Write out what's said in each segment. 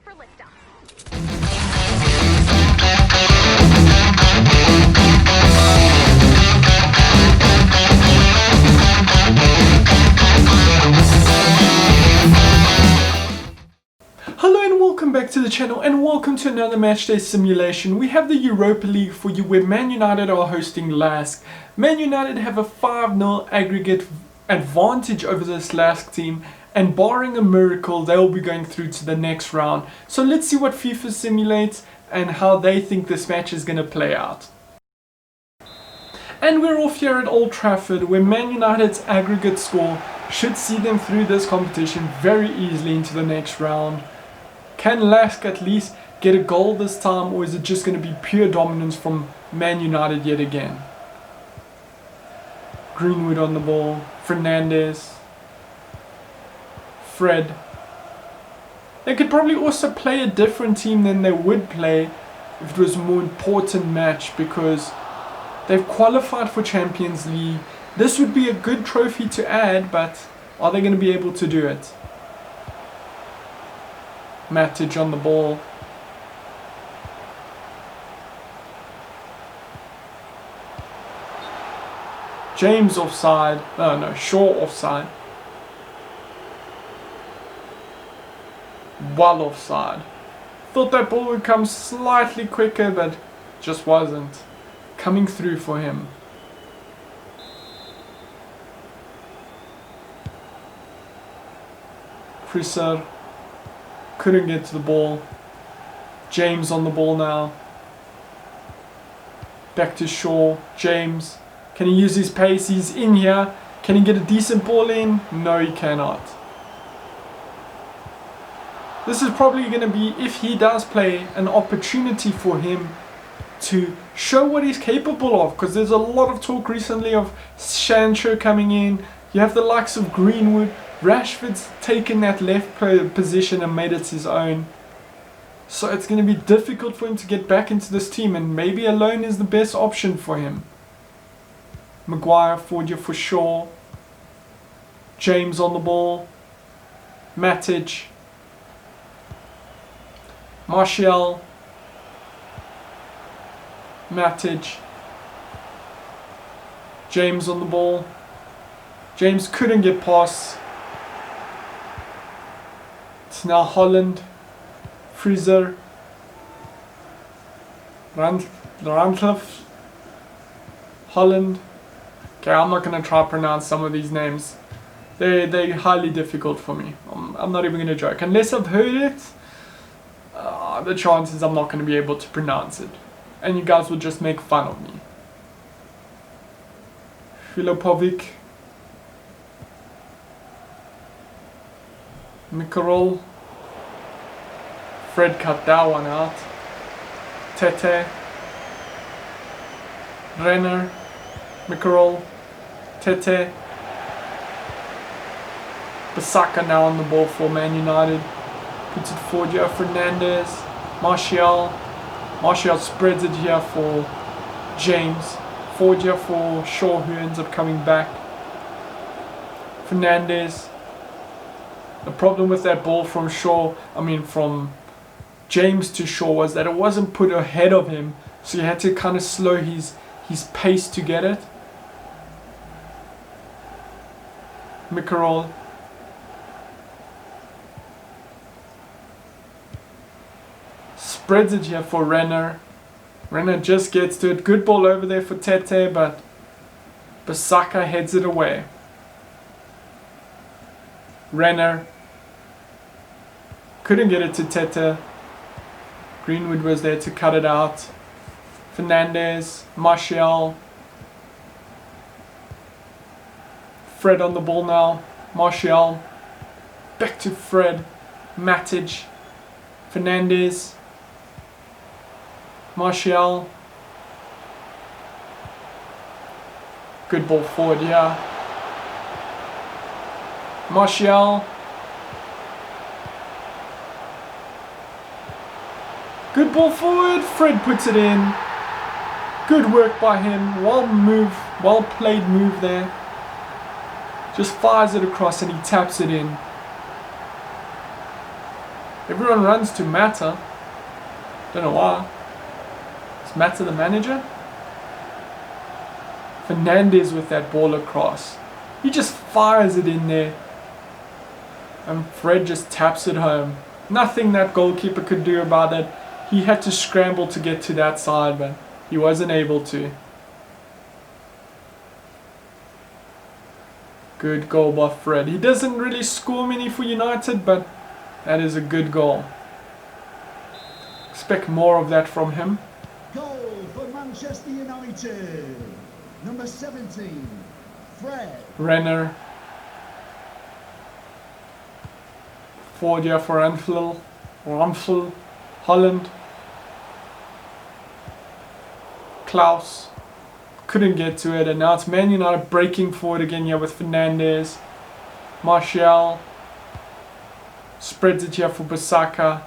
prepare for liftoff. Hello and welcome back to the channel and welcome to another matchday simulation. We have the Europa League for you where Man United are hosting LASK. Man United have a 5-0 aggregate advantage over this LASK team, and barring a miracle they will be going through to the next round. So let's see what FIFA simulates and how they think this match is going to play out. And we're off here at Old Trafford where Man United's aggregate score should see them through this competition very easily into the next round. Can LASK at least get a goal this time, or is it just going to be pure dominance from Man United yet again? Greenwood on the ball, Fernandes, Fred. They could probably also play a different team than they would play if it was a more important match, because they've qualified for Champions League. This would be a good trophy to add, but are they going to be able to do it? Matic on the ball. James offside. Oh no, Shaw offside. Well offside. Thought that ball would come slightly quicker, but just wasn't coming through for him. Frisser couldn't get to the ball. James on the ball now. Back to Shaw. James. Can he use his pace? He's in here. Can he get a decent ball in? No, he cannot. This is probably going to be, if he does play, an opportunity for him to show what he's capable of, because there's a lot of talk recently of Sancho coming in. You have the likes of Greenwood. Rashford's taken that left position and made it his own. So it's going to be difficult for him to get back into this team, and maybe a loan is the best option for him. Maguire forward for Shaw. James on the ball. Matic. Martial. Matic. James on the ball. James couldn't get past. It's now Holland. Fraser. Randcliffe. Holland. Okay, I'm not going to try to pronounce some of these names. They're highly difficult for me. I'm not even going to joke. Unless I've heard it, the chances I'm not going to be able to pronounce it. And you guys will just make fun of me. Filipovic. Mikarol. Fred cut that one out. Tete. Renner. Mikarol. Tete. Basaka now on the ball for Man United. Puts it forward here. Fernandes. Martial. Martial spreads it here for James. Forward here for Shaw, who ends up coming back. Fernandes. The problem with that ball from from James to Shaw, was that it wasn't put ahead of him, so he had to kind of slow his pace to get it. Mikarol. Spreads it here for Renner. Renner just gets to it. Good ball over there for Tete, but Basaka heads it away. Renner. Couldn't get it to Tete. Greenwood was there to cut it out. Fernandes. Martial. Fred on the ball now. Martial. Back to Fred. Matic. Fernandes. Martial. Good ball forward, yeah. Martial. Good ball forward. Fred puts it in. Good work by him. Well played move there. Just fires it across and he taps it in. Everyone runs to Mata. Don't know why. Is Mata the manager? Fernandez with that ball across. He just fires it in there. And Fred just taps it home. Nothing that goalkeeper could do about it. He had to scramble to get to that side, but he wasn't able to. Good goal by Fred. He doesn't really score many for United, but that is a good goal. Expect more of that from him. Goal for Manchester United. Number 17, Fred. Renner. Forward here for Ramphel. Holland. Klaus. Couldn't get to it, and now it's Man United breaking forward again here with Fernandez. Martial. Spreads it here for Bissaka.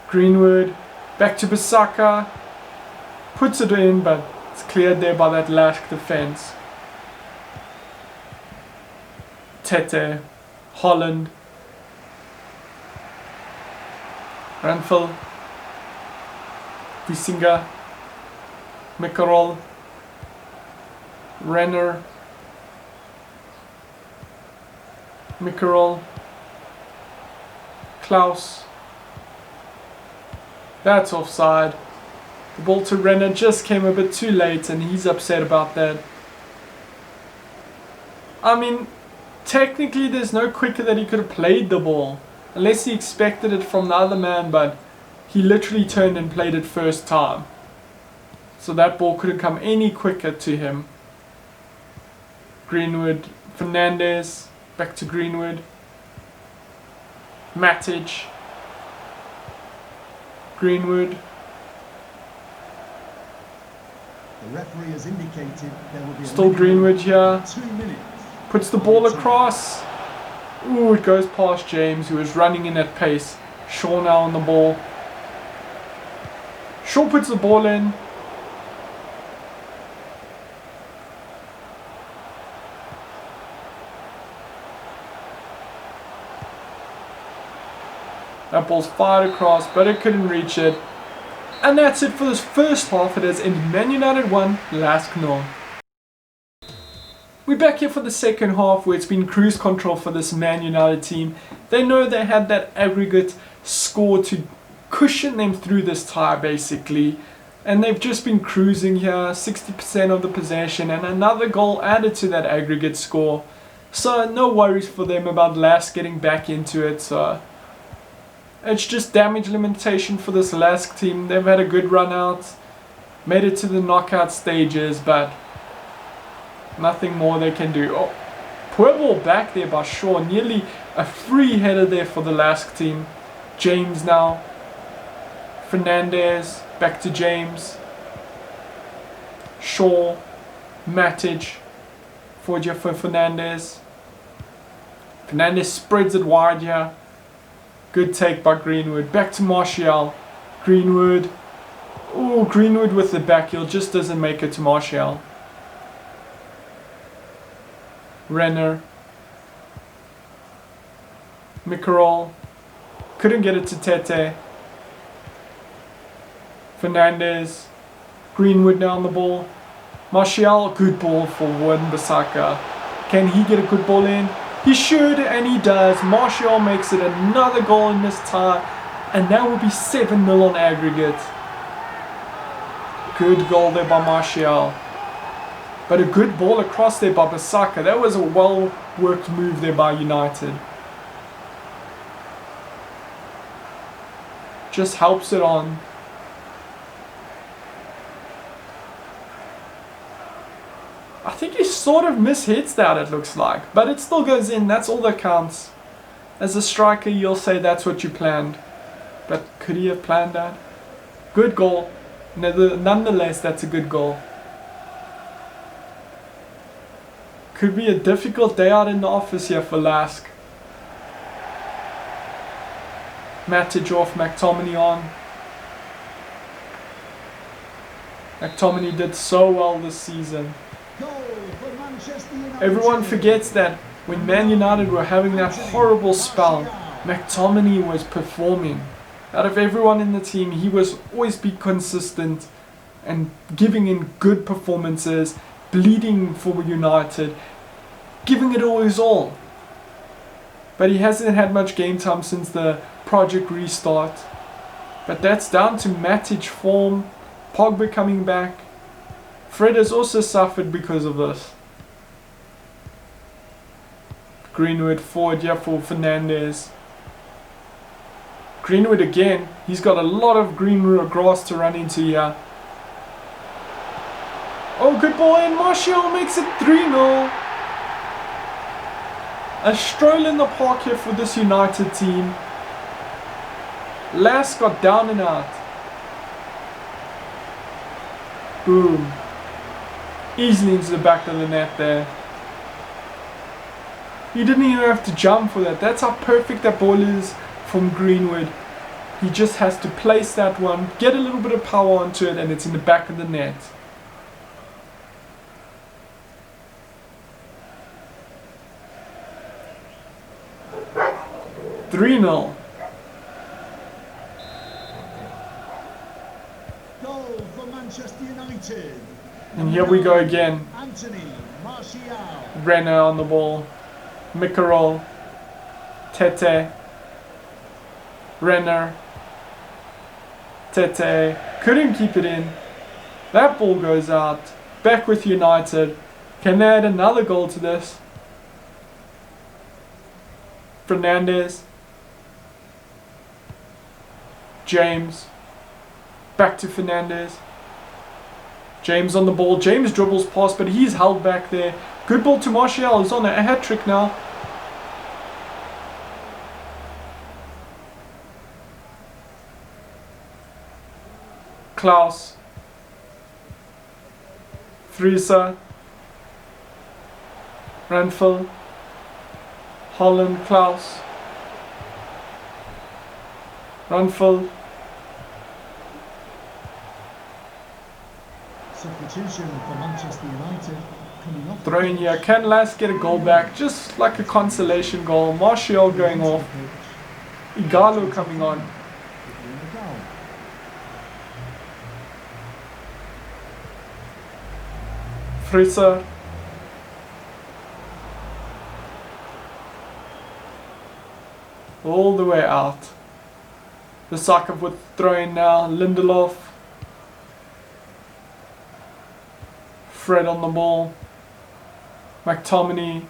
Greenwood. Back to Bissaka. Puts it in, but it's cleared there by that LASK defense. Tete. Holland. Ranfel. Visinga. Mikarol. Renner. Mikarol. Klaus. That's offside. The ball to Renner just came a bit too late, and he's upset about that. I mean, technically there's no quicker that he could have played the ball. Unless he expected it from the other man, but he literally turned and played it first time. So that ball couldn't come any quicker to him. Greenwood, Fernandez, back to Greenwood. Matic. Greenwood. The referee has indicated there will be Still Greenwood here. 2 minutes. Puts the ball across. Ooh, it goes past James, who was running in at pace. Shaw now on the ball. Shaw puts the ball in. That ball's fired across, but it couldn't reach it. And that's it for this first half. It has ended Man United 1, LASK 0. We're back here for the second half, where it's been cruise control for this Man United team. They know they had that aggregate score to cushion them through this tie, basically. And they've just been cruising here, 60% of the possession, and another goal added to that aggregate score. So no worries for them about LASK getting back into it. So it's just damage limitation for this LASK team. They've had a good run out, made it to the knockout stages, but nothing more they can do. Oh, poor ball back there by Shaw. Nearly a free header there for the LASK team. James now. Fernandez. Back to James. Shaw. Matic. Forward here for Fernandez. Fernandez spreads it wide here. Good take by Greenwood. Back to Martial. Greenwood. Oh, Greenwood with the back heel. Just doesn't make it to Martial. Renner. Mikarol. Couldn't get it to Tete. Fernandez. Greenwood now on the ball. Martial, good ball for Wan-Bissaka. Can he get a good ball in? He should, and he does. Martial makes it another goal in this tie, and that will be 7-0 on aggregate. Good goal there by Martial. But a good ball across there by Bissaka. That was a well-worked move there by United. Just helps it on. I think he sort of mishits that, it looks like. But it still goes in. That's all that counts. As a striker, you'll say that's what you planned. But could he have planned that? Good goal. Nonetheless, that's a good goal. Could be a difficult day out in the office here for LASK. Matic off, McTominay on. McTominay did so well this season. Everyone forgets that when Man United were having that horrible spell, McTominay was performing. Out of everyone in the team, he was always be consistent and giving in good performances, bleeding for United, giving it all his all. But he hasn't had much game time since the project restart. But that's down to Matic form, Pogba coming back. Fred has also suffered because of this. Greenwood forward here for Fernandes. Greenwood again. He's got a lot of green grass to run into here. Oh, good ball in. Martial makes it 3-0. A stroll in the park here for this United team. LASK got down and out. Boom. Easily into the back of the net there. He didn't even have to jump for that. That's how perfect that ball is from Greenwood. He just has to place that one, get a little bit of power onto it, and it's in the back of the net. (3-0). Goal for Manchester United. And here we go again. Anthony Martial. Renner on the ball. Mikarol. Tete. Renner. Tete. Couldn't keep it in. That ball goes out. Back with United. Can they add another goal to this? Fernandes. James. Back to Fernandes. James on the ball. James dribbles past, but he's held back there. Good ball to Martial. He's on a hat-trick now. Klaus. Friese. Ranfel. Holland. Klaus. Ranfel. Substitution for Manchester United coming off. Throwing here. Can LASK get a goal back? Just like a consolation goal. Martial going off. Igalo coming on. Friese. All the way out. The Saka with throwing now. Lindelof. Fred on the ball. McTominay.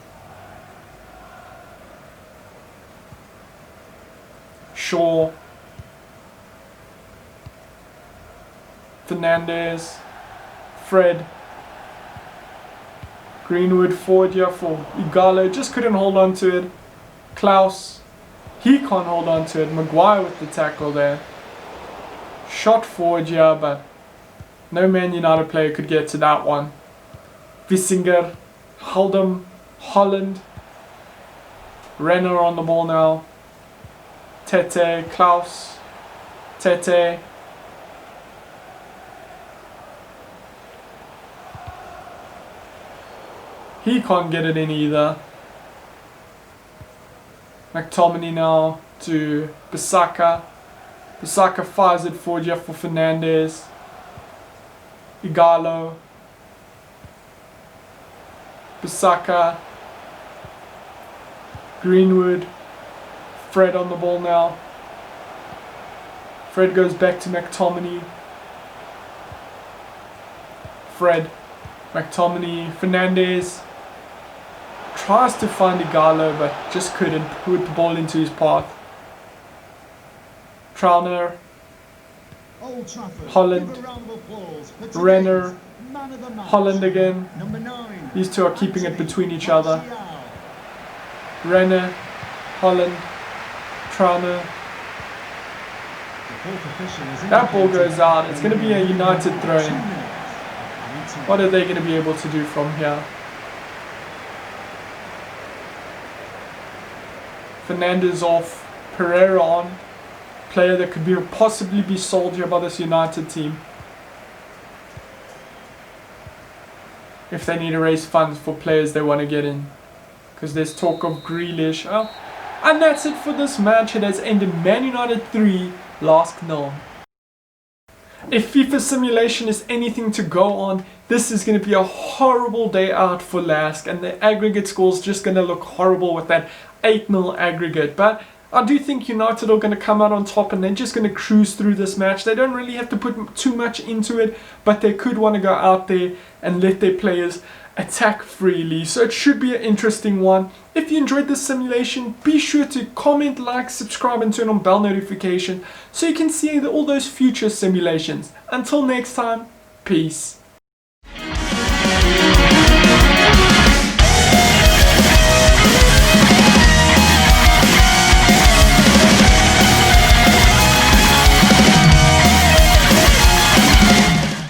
Shaw. Fernandes. Fred. Greenwood forward here for Igalo. Just couldn't hold on to it. Klaus. He can't hold on to it. Maguire with the tackle there. Shot forward here, but no Man United player could get to that one. Wissinger, Holdem, Holland. Renner on the ball now. Tete, Klaus. Tete. He can't get it in either. McTominay now to Bissaka. Bissaka fires it forward here for Fernandes. Igalo. Bissaka. Greenwood. Fred on the ball now. Fred goes back to McTominay. Fred. McTominay. Fernandes. Tries to find Igalo, but just couldn't put the ball into his path. Trauner. Holland. Renner. Holland again. These two are keeping it between each other. Renner. Holland. Trauner. That ball goes out. It's going to be a United throw-in. What are they going to be able to do from here? Fernandes off, Pereira on. Player that could possibly be sold here by this United team. If they need to raise funds for players they want to get in. Because there's talk of Grealish. Oh, And that's it for this match. It has ended Man United 3, LASK 0. If FIFA simulation is anything to go on, this is going to be a horrible day out for LASK, and the aggregate score is just going to look horrible with that 8-0 aggregate. But I do think United are going to come out on top, and they're just going to cruise through this match. They don't really have to put too much into it, but they could want to go out there and let their players attack freely. So it should be an interesting one. If you enjoyed this simulation, be sure to comment, like, subscribe and turn on bell notification so you can see all those future simulations. Until next time, peace.